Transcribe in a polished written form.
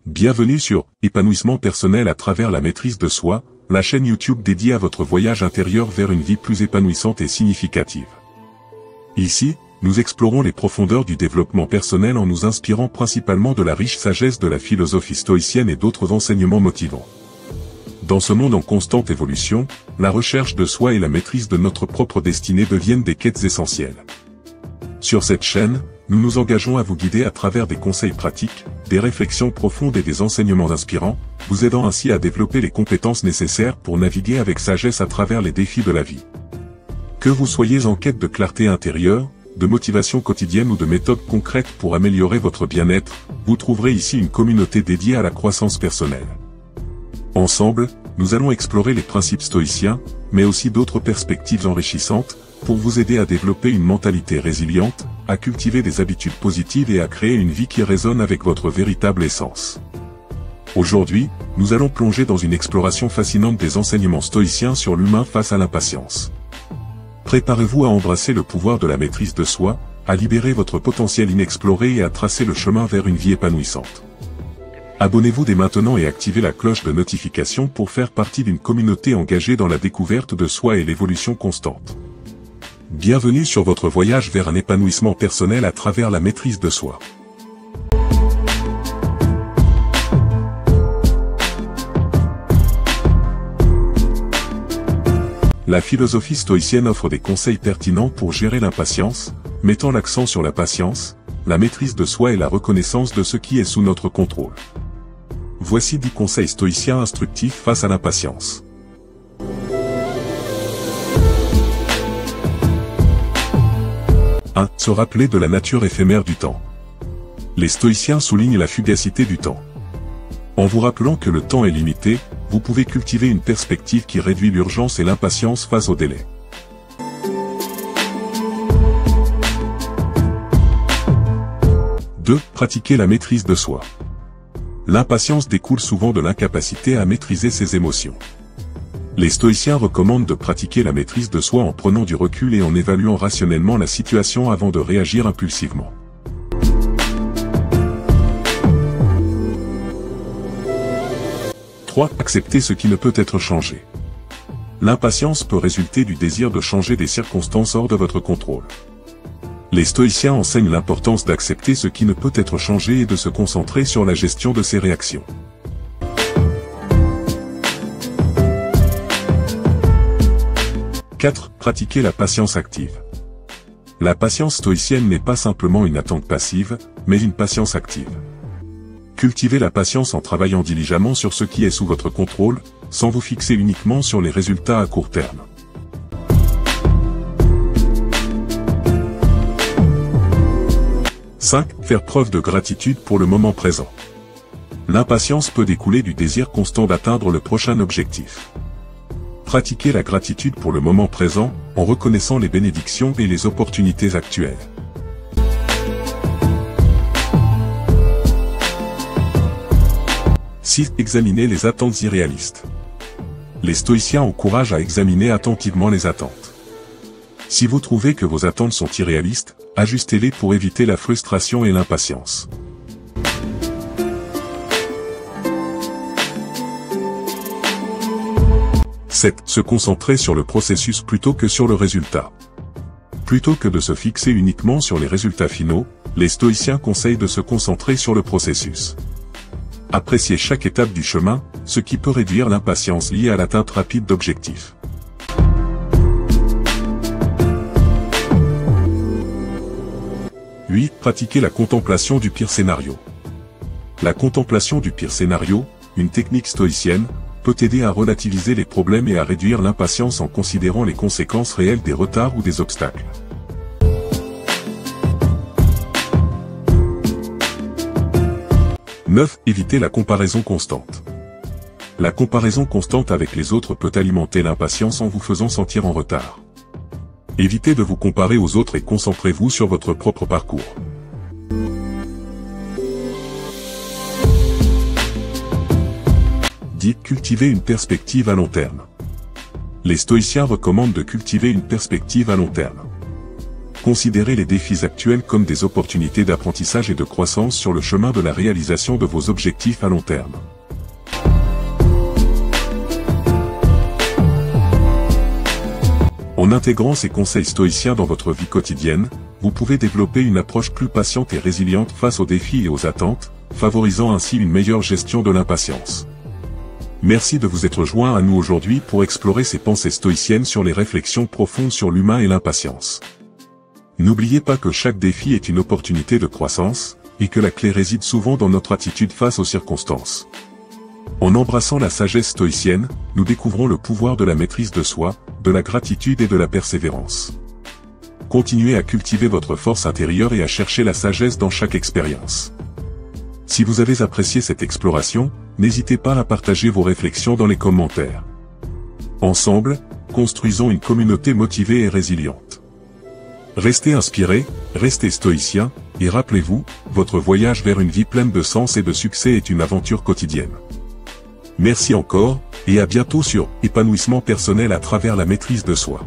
Bienvenue sur Épanouissement personnel à travers la maîtrise de soi, la chaîne YouTube dédiée à votre voyage intérieur vers une vie plus épanouissante et significative. Ici, nous explorons les profondeurs du développement personnel en nous inspirant principalement de la riche sagesse de la philosophie stoïcienne et d'autres enseignements motivants. Dans ce monde en constante évolution, la recherche de soi et la maîtrise de notre propre destinée deviennent des quêtes essentielles. Sur cette chaîne, nous nous engageons à vous guider à travers des conseils pratiques, des réflexions profondes et des enseignements inspirants, vous aidant ainsi à développer les compétences nécessaires pour naviguer avec sagesse à travers les défis de la vie. Que vous soyez en quête de clarté intérieure, de motivation quotidienne ou de méthodes concrètes pour améliorer votre bien-être, vous trouverez ici une communauté dédiée à la croissance personnelle. Ensemble, nous allons explorer les principes stoïciens, mais aussi d'autres perspectives enrichissantes, pour vous aider à développer une mentalité résiliente, à cultiver des habitudes positives et à créer une vie qui résonne avec votre véritable essence. Aujourd'hui, nous allons plonger dans une exploration fascinante des enseignements stoïciens sur l'humain face à l'impatience. Préparez-vous à embrasser le pouvoir de la maîtrise de soi, à libérer votre potentiel inexploré et à tracer le chemin vers une vie épanouissante. Abonnez-vous dès maintenant et activez la cloche de notification pour faire partie d'une communauté engagée dans la découverte de soi et l'évolution constante. Bienvenue sur votre voyage vers un épanouissement personnel à travers la maîtrise de soi. La philosophie stoïcienne offre des conseils pertinents pour gérer l'impatience, mettant l'accent sur la patience, la maîtrise de soi et la reconnaissance de ce qui est sous notre contrôle. Voici 10 conseils stoïciens instructifs face à l'impatience. 1. Se rappeler de la nature éphémère du temps. Les stoïciens soulignent la fugacité du temps. En vous rappelant que le temps est limité, vous pouvez cultiver une perspective qui réduit l'urgence et l'impatience face au délai. 2. Pratiquer la maîtrise de soi. L'impatience découle souvent de l'incapacité à maîtriser ses émotions. Les stoïciens recommandent de pratiquer la maîtrise de soi en prenant du recul et en évaluant rationnellement la situation avant de réagir impulsivement. 3. Accepter ce qui ne peut être changé. L'impatience peut résulter du désir de changer des circonstances hors de votre contrôle. Les stoïciens enseignent l'importance d'accepter ce qui ne peut être changé et de se concentrer sur la gestion de ses réactions. 4. Pratiquer la patience active. La patience stoïcienne n'est pas simplement une attente passive, mais une patience active. Cultivez la patience en travaillant diligemment sur ce qui est sous votre contrôle, sans vous fixer uniquement sur les résultats à court terme. 5. Faire preuve de gratitude pour le moment présent. L'impatience peut découler du désir constant d'atteindre le prochain objectif. Pratiquez la gratitude pour le moment présent, en reconnaissant les bénédictions et les opportunités actuelles. 6. Examiner les attentes irréalistes. Les stoïciens encouragent à examiner attentivement les attentes. Si vous trouvez que vos attentes sont irréalistes, ajustez-les pour éviter la frustration et l'impatience. 7. Se concentrer sur le processus plutôt que sur le résultat. Plutôt que de se fixer uniquement sur les résultats finaux, les stoïciens conseillent de se concentrer sur le processus. Appréciez chaque étape du chemin, ce qui peut réduire l'impatience liée à l'atteinte rapide d'objectifs. 8. Pratiquer la contemplation du pire scénario. La contemplation du pire scénario, une technique stoïcienne, peut aider à relativiser les problèmes et à réduire l'impatience en considérant les conséquences réelles des retards ou des obstacles. 9. Éviter la comparaison constante. La comparaison constante avec les autres peut alimenter l'impatience en vous faisant sentir en retard. Évitez de vous comparer aux autres et concentrez-vous sur votre propre parcours. 10. Cultiver une perspective à long terme. Les stoïciens recommandent de cultiver une perspective à long terme. considérez les défis actuels comme des opportunités d'apprentissage et de croissance sur le chemin de la réalisation de vos objectifs à long terme. En intégrant ces conseils stoïciens dans votre vie quotidienne, vous pouvez développer une approche plus patiente et résiliente face aux défis et aux attentes, favorisant ainsi une meilleure gestion de l'impatience. Merci de vous être joint à nous aujourd'hui pour explorer ces pensées stoïciennes sur les réflexions profondes sur l'humain et l'impatience. N'oubliez pas que chaque défi est une opportunité de croissance, et que la clé réside souvent dans notre attitude face aux circonstances. En embrassant la sagesse stoïcienne, nous découvrons le pouvoir de la maîtrise de soi, de la gratitude et de la persévérance. Continuez à cultiver votre force intérieure et à chercher la sagesse dans chaque expérience. Si vous avez apprécié cette exploration, n'hésitez pas à partager vos réflexions dans les commentaires. Ensemble, construisons une communauté motivée et résiliente. Restez inspirés, restez stoïciens, et rappelez-vous, votre voyage vers une vie pleine de sens et de succès est une aventure quotidienne. Merci encore, et à bientôt sur Épanouissement personnel à travers la maîtrise de soi.